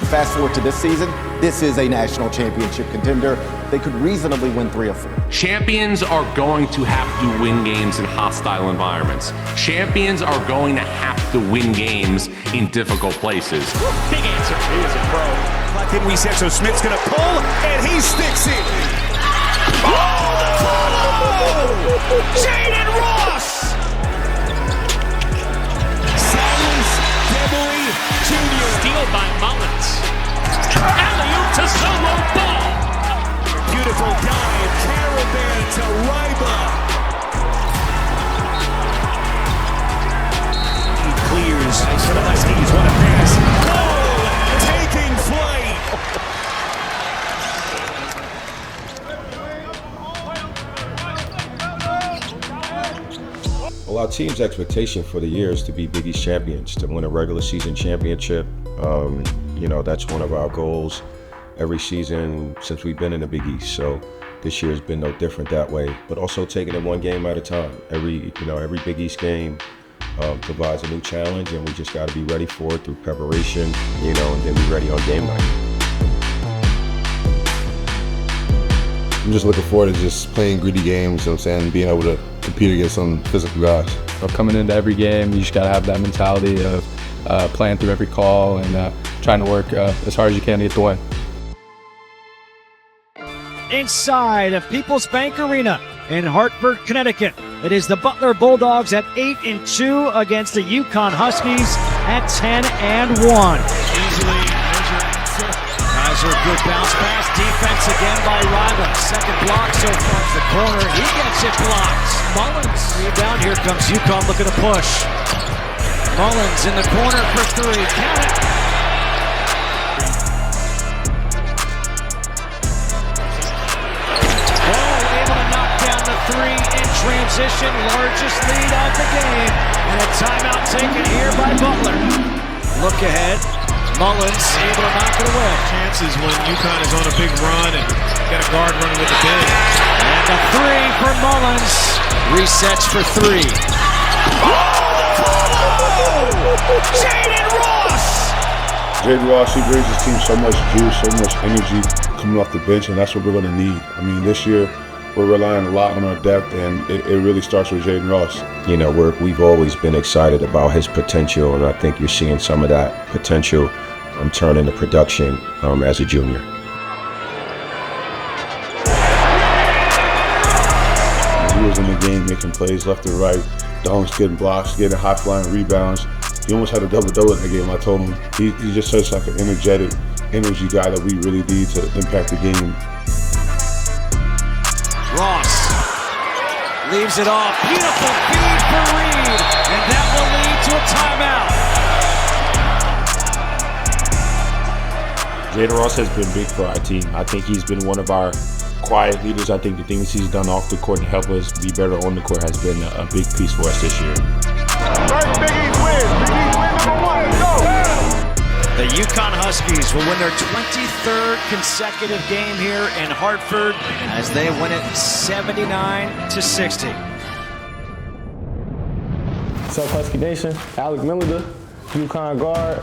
Fast forward to this season, this is a national championship contender. They could reasonably win 3 of 4. Champions are going to have to win games in hostile environments. Champions are going to have to win games in difficult places. Big answer. He is a pro. Clock in reset, so Smith's going to pull, and he sticks it. Oh, the follow! Jaden Ross! Silence Debory Jr. Steal by Mullins. Alley-oop to Solo Ball. Beautiful dive, Caravan to Ryba. He clears for the Huskies. What a pass. Oh, taking flight. Well, our team's expectation for the year is to be Big East champions, to win a regular season championship. That's one of our goals every season since we've been in the Big East. So this year has been no different that way, but also taking it one game at a time. Every Big East game provides a new challenge, and we just got to be ready for it through preparation, and then be ready on game night. I'm just looking forward to just playing gritty games, being able to compete against some physical guys. So coming into every game, you just got to have that mentality of playing through every call and trying to work as hard as you can to get the win. Inside of People's Bank Arena in Hartford, Connecticut, it is the Butler Bulldogs at 8-2 against the UConn Huskies at 10-1. Easily measuring. Kaiser, good bounce pass. Defense again by Ryba. Second block so far. The corner, he gets it blocked. Mullins, rebound. Here comes UConn looking to push. Mullins in the corner for 3. Count it. Oh, able to knock down the 3 in transition. Largest lead of the game. And a timeout taken here by Butler. Look ahead. Mullins able to knock it away. Chances when UConn is on a big run and got a guard running with the big. And the 3 for Mullins. Resets for 3. Jaden Ross! Jaden Ross, he brings his team so much juice, so much energy coming off the bench, and that's what we're going to need. This year we're relying a lot on our depth, and it really starts with Jaden Ross. We've always been excited about his potential, and I think you're seeing some of that potential turn into production as a junior. He was in the game making plays left and right, dunks, getting blocks, getting high-flying rebounds. He almost had a double-double in the game. I told him he just such like an energy guy that we really need to impact the game. Ross leaves it off. Beautiful feed for Reed, and that will lead to a timeout. Jaden Ross has been big for our team. I think he's been one of our quiet leaders. I think the things he's done off the court to help us be better on the court has been a big piece for us this year. First Big East win. Big East win #1. Let's go. The UConn Huskies will win their 23rd consecutive game here in Hartford as they win it 79-60. What's up, Husky Nation? Alec Millender, UConn guard.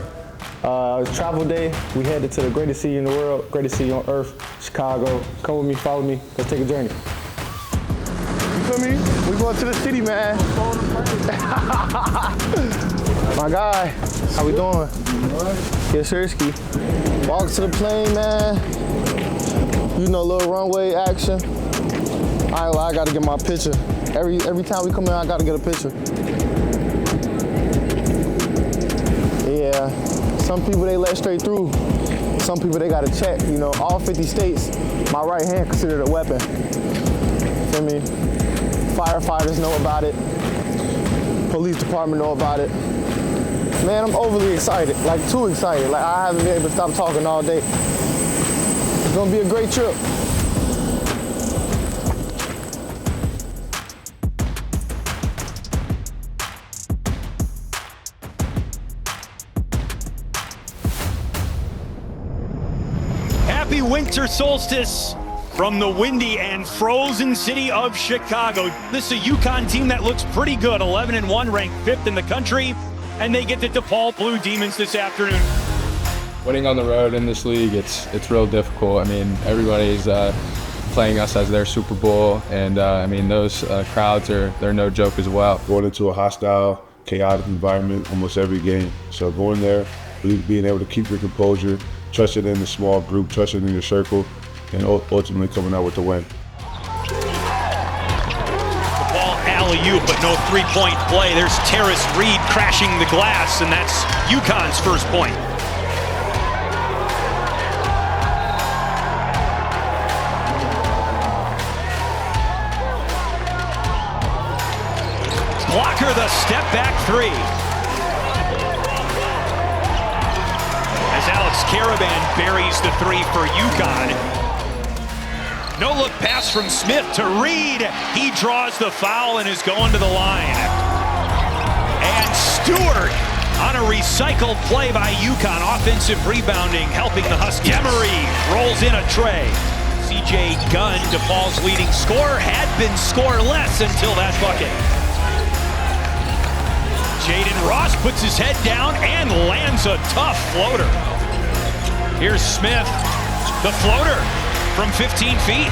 It's travel day. We headed to the greatest city in the world, greatest city on earth, Chicago. Come with me, follow me. Let's take a journey. You feel me? We going to the city, man. My guy, how we doing? Yes, Sirski. Walk to the plane, man. Little runway action. I gotta get my picture. Every time we come in, I gotta get a picture. Yeah, some people they let straight through. Some people they gotta check. All 50 states, my right hand considered a weapon. Feel me? Firefighters know about it. Police department know about it. Man, I'm overly excited, like too excited. Like I haven't been able to stop talking all day. It's gonna be a great trip. Happy winter solstice from the windy and frozen city of Chicago. This is a UConn team that looks pretty good, 11-1, ranked 5th in the country, and they get the DePaul Blue Demons this afternoon. Winning on the road in this league, it's real difficult. I mean, everybody's playing us as their Super Bowl, and I mean, those crowds they're no joke as well. Going into a hostile, chaotic environment almost every game. So going there, really being able to keep your composure, trusting in the small group, trusting in your circle, and ultimately coming out with the win. Ball alley-oop, but no three-point play. There's Terrace Reed crashing the glass, and that's UConn's first point. Blocker the step-back three. As Alex Caravan buries the three for UConn. No-look pass from Smith to Reed. He draws the foul and is going to the line. And Stewart on a recycled play by UConn. Offensive rebounding, helping the Huskies. Emery rolls in a tray. C.J. Gunn, DePaul's leading scorer, had been scoreless until that bucket. Jaden Ross puts his head down and lands a tough floater. Here's Smith, the floater from 15 feet.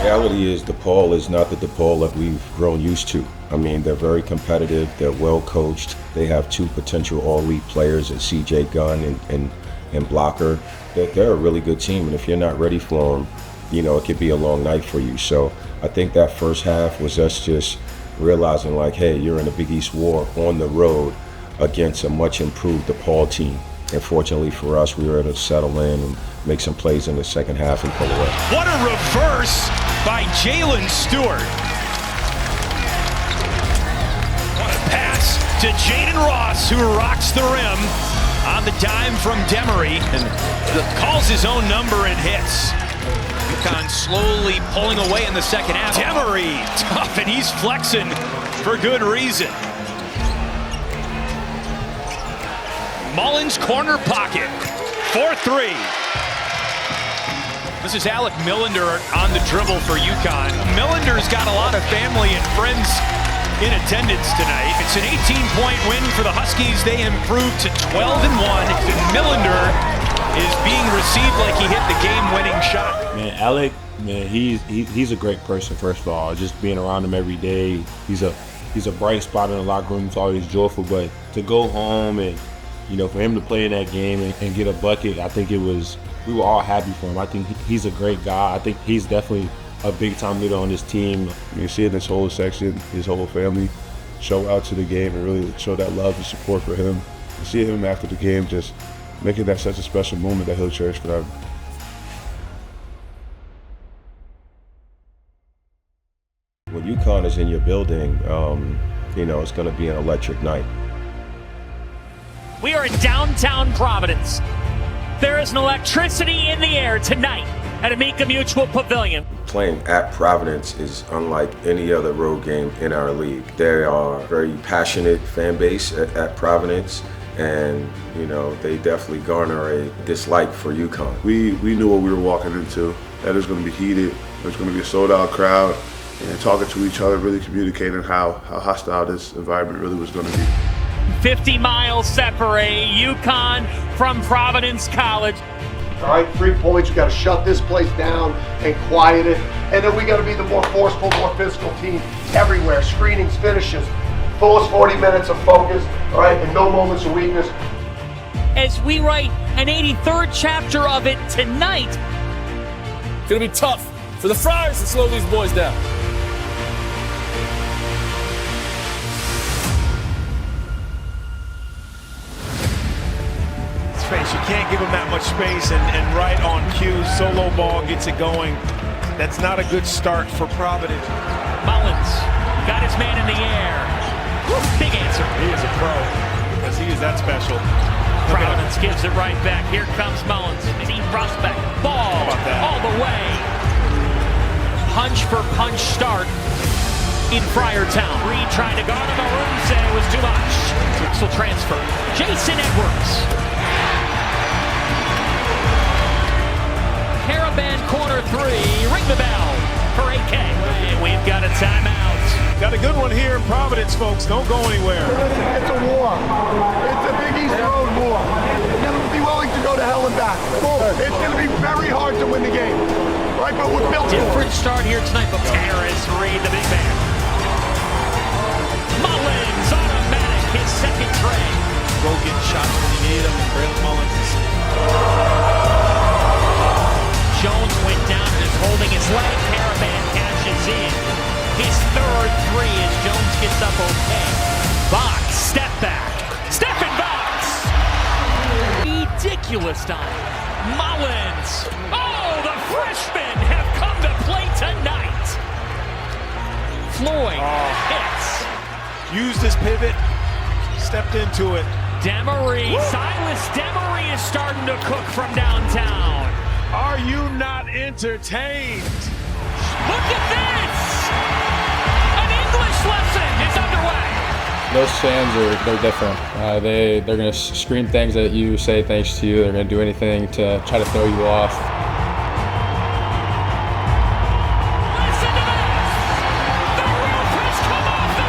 The reality is DePaul is not the DePaul that we've grown used to. I mean, they're very competitive, they're well coached. They have two potential all-league players in C.J. Gunn and Blocker. They're a really good team, and if you're not ready for them, you know, it could be a long night for you. So I think that first half was us just realizing like, hey, you're in a Big East war on the road against a much improved DePaul team. And fortunately for us, we were able to settle in and make some plays in the second half and pull away. What a reverse by Jalen Stewart. What a pass to Jaden Ross, who rocks the rim on the dime from Demery and calls his own number and hits. UConn slowly pulling away in the second half. Demery, tough, and he's flexing for good reason. Mullins corner pocket, 4-3. This is Alec Millender on the dribble for UConn. Millender's got a lot of family and friends in attendance tonight. It's an 18-point win for the Huskies. They improved to 12-1. Millender is being received like he hit the game-winning shot. Man, Alec, man, he's a great person. First of all, just being around him every day, he's a bright spot in the locker room. It's always joyful. But to go home and, you know, for him to play in that game and get a bucket, I think we were all happy for him. I think he's a great guy. I think he's definitely a big-time leader on this team. You see in this whole section, his whole family show out to the game and really show that love and support for him. You see him after the game just making that such a special moment that he'll cherish forever. When UConn is in your building, you know, it's going to be an electric night. We are in downtown Providence. There is an electricity in the air tonight at Amica Mutual Pavilion. Playing at Providence is unlike any other road game in our league. They are a very passionate fan base at Providence, and you know, they definitely garner a dislike for UConn. We knew what we were walking into, that it was going to be heated, there's going to be a sold-out crowd, and talking to each other, really communicating how hostile this environment really was going to be. 50 miles separate UConn from Providence College. All right, 3 points, you got to shut this place down and quiet it. And then we got to be the more forceful, more physical team everywhere. Screenings, finishes, fullest 40 minutes of focus, all right, and no moments of weakness. As we write an 83rd chapter of it tonight. It's going to be tough for the Friars to slow these boys down. You can't give him that much space, and right on cue, solo ball gets it going. That's not a good start for Providence. Mullins got his man in the air. Big answer. He is a pro, because he is that special. Providence gives it right back. Here comes Mullins. Deep prospect. Ball all the way. Punch for punch start in Frier Town. Reed trying to guard him. Maroon said it was too much. Will transfer. Jason Edwards. Caravan corner three. Ring the bell for AK. And we've got a timeout. Got a good one here in Providence, folks. Don't go anywhere. It's a war. It's a Big East Road war. hard to win the game, right? But we're built Different start here tonight, but Terrace Reed, the big man. Mullins, automatic, his second tray. Go get shots when you need them. Braylon Mullins. Jones went down and is holding his leg. Caravan cashes in. His third three as Jones gets up okay. Box, step back. Stephen Box! Ridiculous time. Mullins. Oh, the freshmen have come to play tonight. Floyd hits. Used his pivot. Stepped into it. Demery. Silas Demery is starting to cook from downtown. Are you not entertained? Look at this! An English lesson is underway. Those fans they're different. They're going to scream things at you, say things to you. They're going to do anything to try to throw you off. Listen to this! The roof has come off the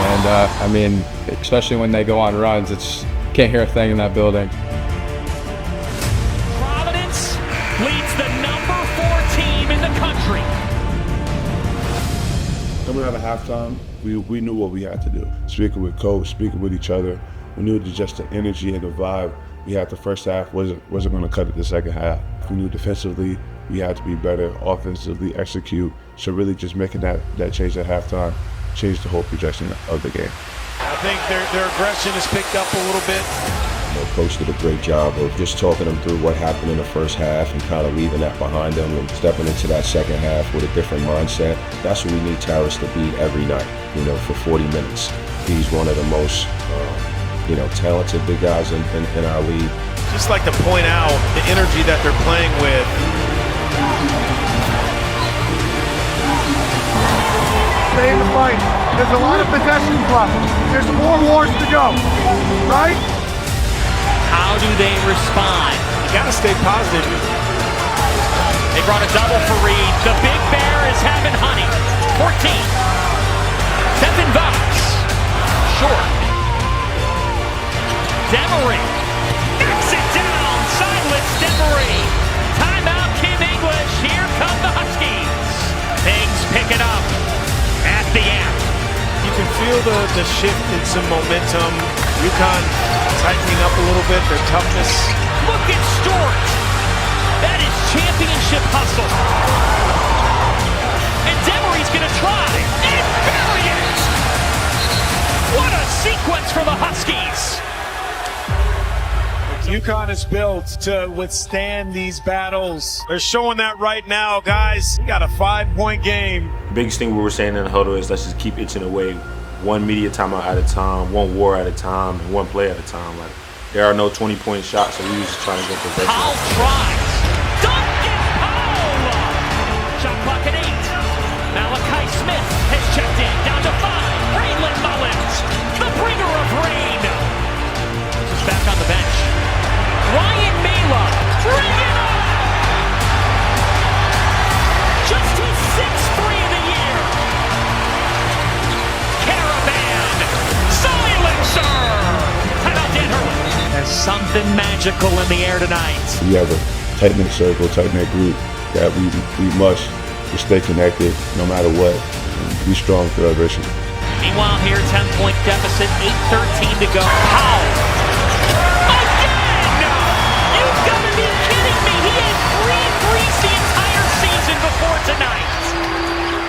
And I mean, especially when they go on runs, can't hear a thing in that building. Providence leads the number 4 team in the country. Coming out of halftime, we knew what we had to do. Speaking with coach, speaking with each other, we knew that just the energy and the vibe we had the first half wasn't going to cut it the second half. We knew defensively we had to be better, offensively execute. So really just making that change at halftime changed the whole projection of the game. I think their aggression has picked up a little bit. Coach did a great job of just talking them through what happened in the first half and kind of leaving that behind them and stepping into that second half with a different mindset. That's what we need Terrace to be every night, for 40 minutes. He's one of the most, talented big guys in our league. Just like to point out the energy that they're playing with. Stay in the fight. There's a lot of possessions left. There's 4 wars to go, right? How do they respond? You gotta stay positive. They brought a double for Reed. The big bear is having honey. 14. Stephen Box. Short. Demery. Knocks it down. Silas Demery. Timeout, Kim English. Here come the Huskies. Things picking up at the end. You can feel the shift in some momentum. UConn tightening up a little bit, their toughness. Look at Stewart. That is championship hustle. And Demery's going to try. And bury it! What a sequence for the Huskies. UConn is built to withstand these battles. They're showing that right now, guys. We got a 5-point game. The biggest thing we were saying in the huddle is let's just keep itching away. One media timeout at a time, one war at a time, and one play at a time. Like, there are no 20-point shots, so we were just trying to get possession. Powell tries. Duncan Powell! Shot clock at 8. Malachi Smith has checked in. Down to 5. Braylon Mullins, the bringer of rain. He's back on the bench. Ryan Mela, bring it on! Just his 6th free of the year. Caravan, silencer! Timeout, Dan Hurley. There's something magical in the air tonight. We have a tight-knit circle, tight-knit group that we must stay connected no matter what and be strong through adversity. Meanwhile, here, 10-point deficit, 8:13 to go. Powell. You've got to be kidding me! He had 3 threes the entire season before tonight.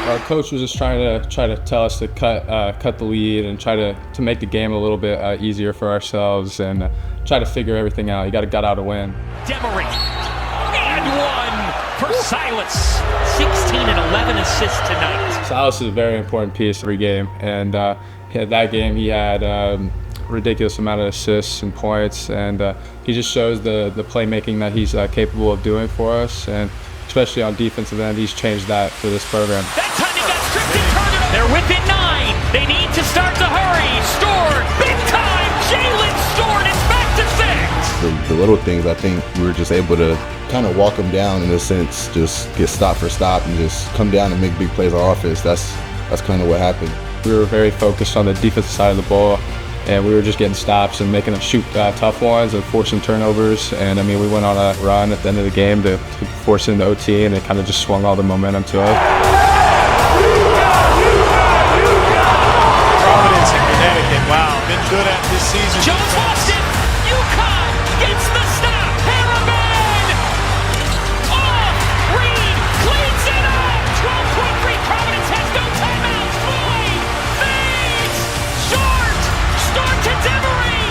Our coach was just trying to tell us to cut the lead and try to make the game a little bit easier for ourselves and try to figure everything out. You got to gut out a win. Demery and 1 for Silas. 16 and 11 assists tonight. Silas is a very important piece every game, and that game he had ridiculous amount of assists and points, and he just shows the playmaking that he's capable of doing for us, and especially on defensive end, he's changed that for this program. That time he got stripped and turned it over. They're within 9. They need to start to hurry. Stewart, big time. Jalen Stewart, it's back to 6. The little things, I think we were just able to kind of walk them down in a sense, just get stop for stop and just come down and make big plays on offense. That's kind of what happened. We were very focused on the defensive side of the ball, and we were just getting stops and making them shoot tough ones and forcing turnovers. And I mean, we went on a run at the end of the game to force it into OT, and it kind of just swung all the momentum to us. Providence in Connecticut. Wow, been good at this season. Jones lost it. UConn gets the stop. Harriman. Off. Reed cleans it up. 12.3. Providence has no timeouts. Floyd fades. Short. Start to Demery.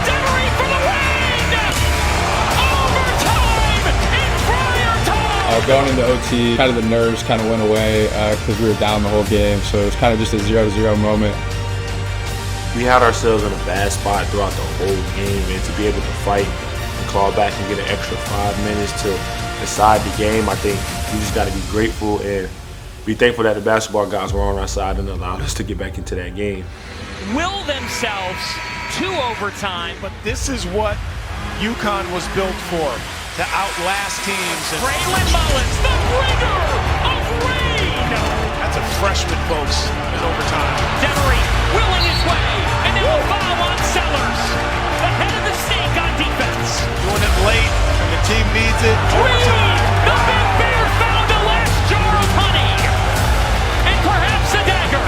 Demery for the win. Overtime in Frier Town. Going into OT, kind of the nerves kind of went away because we were down the whole game, so it was kind of just a 0-0 moment. We had ourselves in a bad spot throughout the whole game, and to be able to fight and claw back and get an extra 5 minutes to decide the game, I think we just got to be grateful and be thankful that the basketball guys were on our side and allowed us to get back into that game. Will themselves to overtime. But this is what UConn was built for, to outlast teams. And Braylon Mullins, the bringer of rain. that's a freshman, folks, in overtime. Demery willing his way, and now a foul on Sellers. The head of the snake on defense. Doing it late, and the team needs it. Reed, the big bear found the last jar of honey. And perhaps a dagger.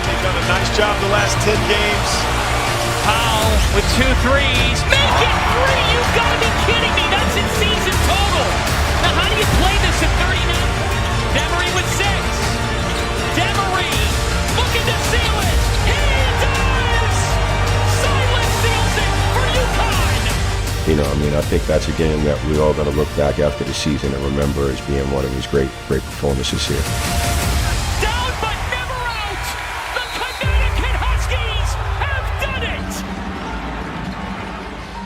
They've done a nice job the last 10 games. Powell with 2 threes. Make it 3! You've got to be kidding me. That's in season total. Now how do you play this at 39? Demery with 6. Demery looking to seal it. He does! Silence seals it for UConn. You know, I mean, I think that's a game that we're all going to look back after the season and remember as being one of his great performances here. Down but never out. The Connecticut Huskies have done it.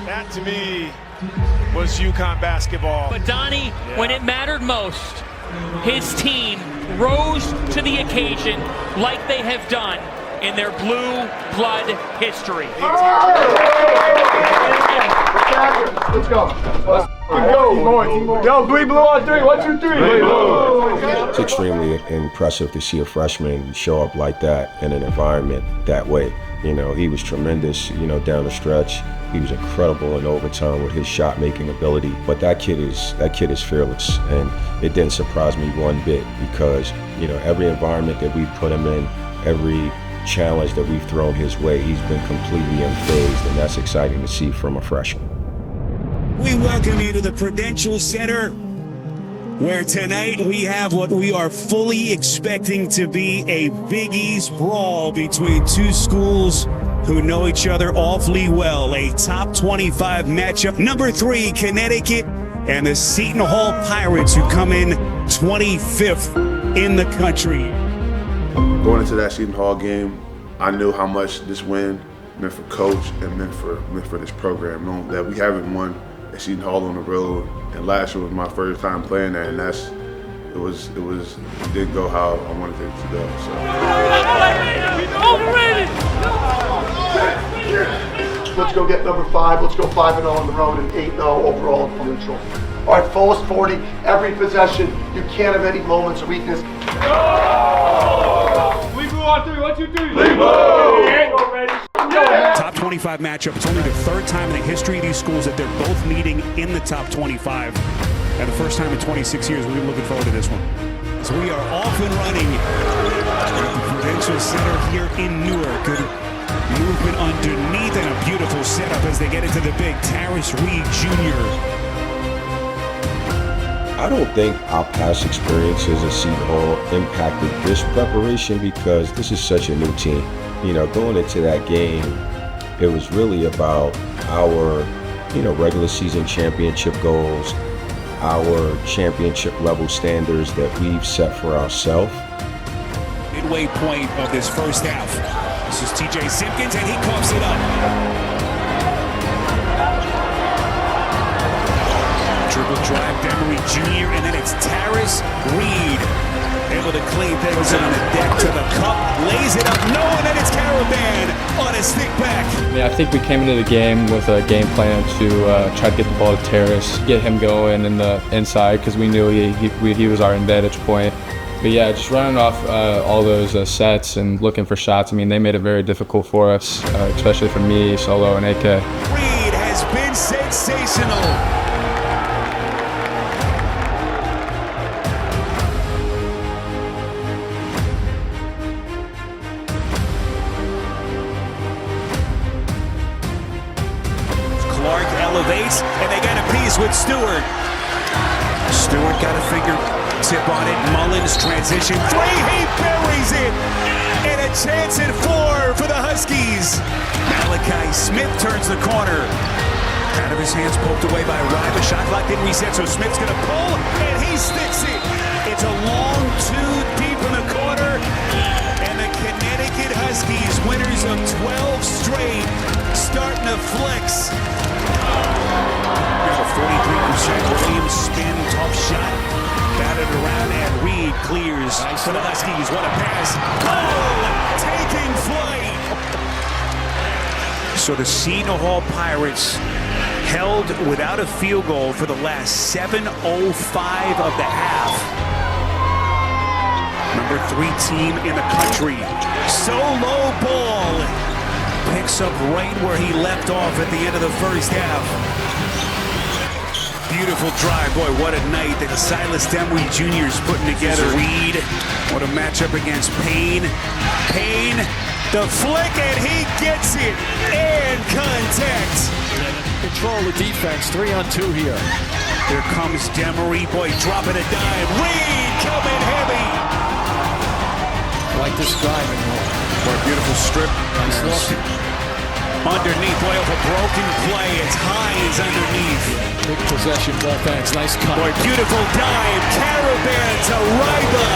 That, to me, was UConn basketball. But Donnie, when it mattered most, his team rose to the occasion like they have done in their blue blood history. Let's go. Yo, 3 blue on 3. 1, 2, 3. It's extremely impressive to see a freshman show up like that in an environment that way. You know, he was tremendous, you know, down the stretch. He was incredible in overtime with his shot-making ability. But that kid is fearless, and it didn't surprise me one bit because, you know, every environment that we put him in, every challenge that we've thrown his way, he's been completely unfazed, and that's exciting to see from a freshman. We welcome you to the Prudential Center, where tonight we have what we are fully expecting to be a Big East brawl between two schools who know each other awfully well. A top 25 matchup. Number 3, Connecticut, and the Seton Hall Pirates, who come in 25th in the country. Going into that Seton Hall game, I knew how much this win meant for coach and meant for this program. Knowing that we haven't won at Seton Hall on the road, and last year was my first time playing that, and it didn't go how I wanted it to go. Let's go get number 5. Let's go 5-0 on the road and 8-0 overall from neutral. All right, fullest 40, every possession. You can't have any moments of weakness. We blue on 3. 1, 2, 3. Leave blue! Top 25 matchup. It's only the 3rd time in the history of these schools that they're both meeting in the top 25. And the first time in 26 years, we're looking forward to this one. So we are off and running at the Prudential Center here in Newark. Good movement underneath and a beautiful setup as they get into the big Terrace Reed Jr. I don't think our past experiences at Seton Hall impacted this preparation because this is such a new team. You know, going into that game, it was really about our, regular season championship goals, our championship level standards that we've set for ourselves. Midway point of this first half. This is TJ Simpkins, and he coughs it up. Triple drive, Demery Jr., and then it's Terrace Reed. Able to clean things on the deck to the cup, lays it up, no, and then it's Caravan on a stick back. I think we came into the game with a game plan to try to get the ball to Terrace, get him going in the inside, because we knew he was our advantage point. But yeah, just running off all those sets and looking for shots. I mean, they made it very difficult for us, especially for me, Solo, and AK. Reed has been sensational. Clark elevates, and they got a piece with Stewart. Stewart got a fingertip on it. Mullins transition three. He buries it. And a chance at 4 for the Huskies. Malachi Smith turns the corner. Out of his hands, poked away by Riva. Shot clock didn't reset, so Smith's going to pull, and he sticks it. It's a long 2 deep in the corner. And the Connecticut Huskies, winners of 12 straight, starting to flex. Got a 43%. Williams spin, tough shot. Batted around, and Reed clears for the Huskies. What a pass. Oh, taking flight. So the Seton Hall Pirates held without a field goal for the last 7:05 of the half. Number 3 team in the country. Solo ball. Picks up right where he left off at the end of the first half. Beautiful drive. Boy, what a night that Silas Demery Jr. is putting together. Reed, what a matchup against Payne. Payne, the flick, and he gets it. And contact. Control the defense. 3-on-2 here. Here comes Demery. Boy, dropping a dime. Reed coming heavy. I like this driving. Boy, beautiful strip. Nice look. Underneath, boy, of a broken play. It's high is underneath. Big possession, ball thanks. Nice cut. Boy, beautiful dive. Caravan to Riva.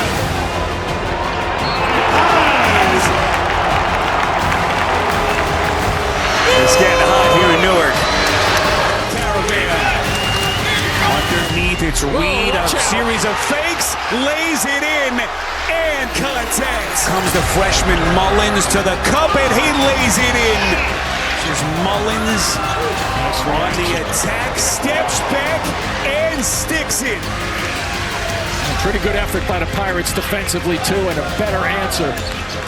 It's getting hot here in Newark. Caravan. Underneath, it's Reed. A series of fakes. Lays it in. And contact. Comes the freshman Mullins to the cup, and he lays it in. Here's Mullins on the attack, steps back, and sticks it. A pretty good effort by the Pirates defensively, too, and a better answer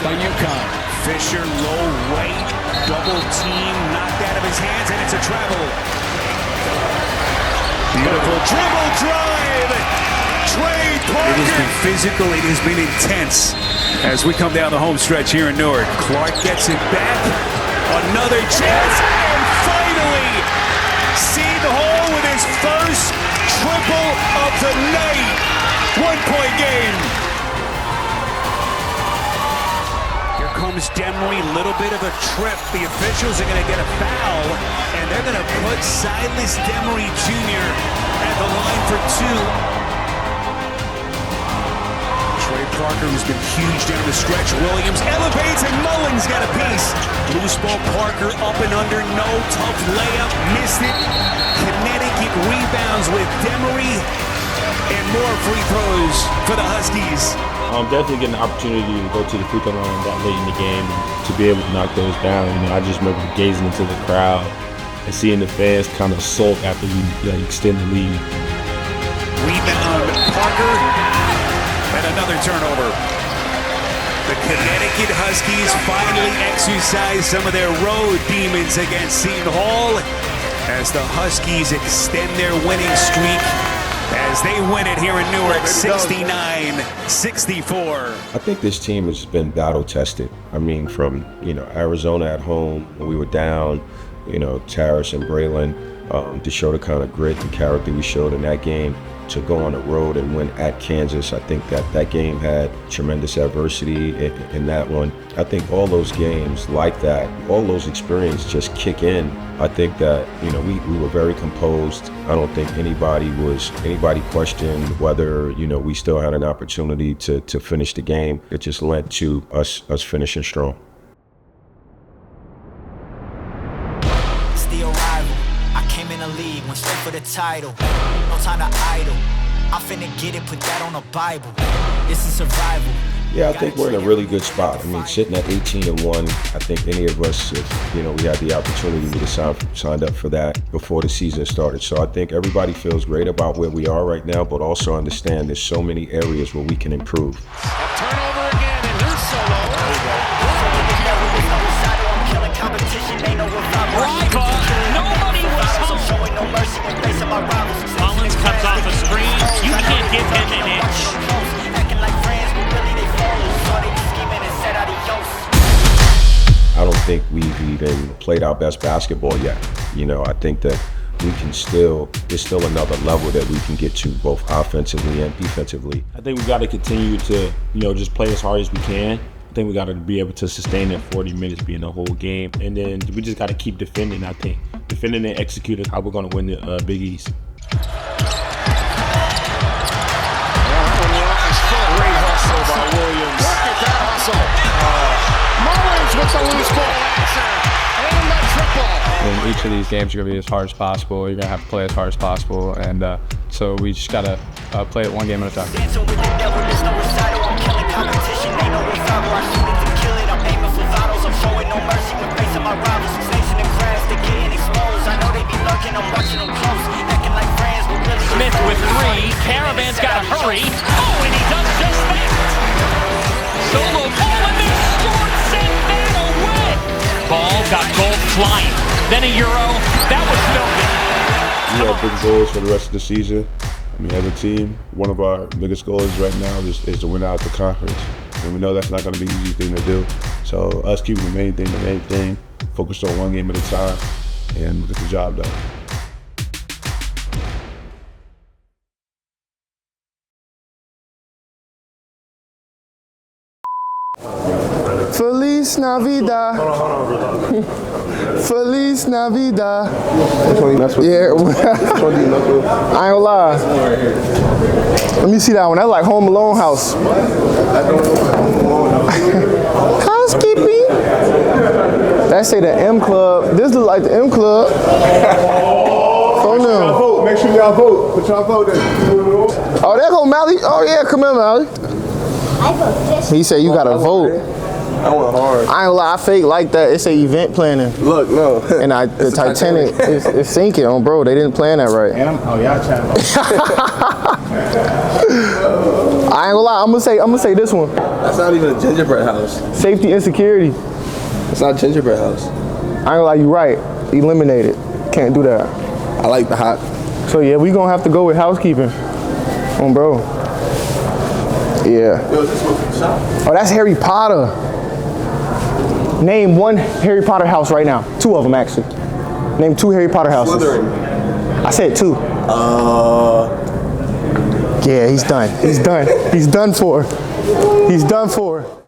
by UConn. Fisher, low right, double team, knocked out of his hands, and it's a travel. Beautiful dribble drive. Trey Parker. It has been physical, it has been intense as we come down the home stretch here in Newark. Clark gets it back. Another chance, and finally, Seton Hall with his first triple of the night. 1-point game. Here comes Demery, little bit of a trip. The officials are going to get a foul, and they're going to put Silas Demery Jr. at the line for 2. Trey Parker, who's been huge down the stretch. Williams elevates, and Mullins got a piece. Loose ball, Parker up and under, no tough layup, missed it. Connecticut rebounds with Demery, and more free throws for the Huskies. Definitely getting the opportunity to go to the free throw line that late in the game and to be able to knock those down. You know, I just remember gazing into the crowd and seeing the fans kind of sulk after you extend the lead. Rebound, Parker. And another turnover. The Connecticut Huskies finally exercise some of their road demons against Seton Hall as the Huskies extend their winning streak as they win it here in Newark, 69-64. I think this team has been battle tested. I mean, from Arizona at home when we were down, Taris and Braylon, to show the kind of grit and character we showed in that game. To go on the road and win at Kansas, I think that game had tremendous adversity in that one. I think all those games like that, all those experiences just kick in. I think that we were very composed. I don't think anybody questioned whether we still had an opportunity to finish the game. It just led to us finishing strong. It's the arrival. I came in the league, went straight for the title. No time to idle. I'm finna get it, put that on the Bible. This is survival. Yeah, I think we're in a really good spot. I mean, sitting at 18-1, I think any of us, if, you know, we had the opportunity to signed up for that before the season started. So I think everybody feels great about where we are right now, but also understand there's so many areas where we can improve. Turnover again, and here's Solo. Nobody was home. Mullins comes off a screen. You can't give him an inch. I don't think we've even played our best basketball yet. You know, I think that we can there's still another level that we can get to, both offensively and defensively. I think we got to continue to, you know, just play as hard as we can. I think we got to be able to sustain that 40 minutes being the whole game. And then we just got to keep defending, I think. Defending and executing how we're going to win the Big East. Great hustle by Williams. Look at that hustle. Mullins with the loose ball answer. And the triple. In each of these games, you're going to be as hard as possible. You're going to have to play as hard as possible. And so we just got to play it one game at a time. Smith with three. Caravan's got to hurry. Oh, and he does just that. Solo ball and they scored, sent that away. Ball got gold flying. Then a Euro. That was filthy. We have big goals for the rest of the season. I mean, as a team, one of our biggest goals right now is to win out the conference. And we know that's not going to be an easy thing to do. So us keeping the main thing, focused on one game at a time, and get the job done. Feliz Navidad. Feliz Navidad. Yeah. I ain't gonna lie. Let me see that one. That's like Home Alone house. Housekeeping. That say the M Club. This look like the M Club. Vote. Make sure y'all vote. Put y'all vote in. Oh, there go Mally. Oh yeah, come here, Mally. He said you gotta vote. I went hard. I ain't gonna lie, I fake like that. It's a event planning. Look, no. And the Titanic is sinking on, bro. They didn't plan that right. Y'all chatting. I ain't gonna lie, I'm gonna say this one. That's not even a gingerbread house. Safety and security. It's not a gingerbread house. I ain't gonna lie, you right. Eliminate it. Can't do that. I like the hot. So yeah, we gonna have to go with housekeeping. Bro. Yeah. Yo, is this one from the shop? Oh, that's Harry Potter. Name one Harry Potter house right now. Two of them, actually. Name two Harry Potter houses. Slytherin. I said two. Yeah, he's done. He's done. He's done for. He's done for.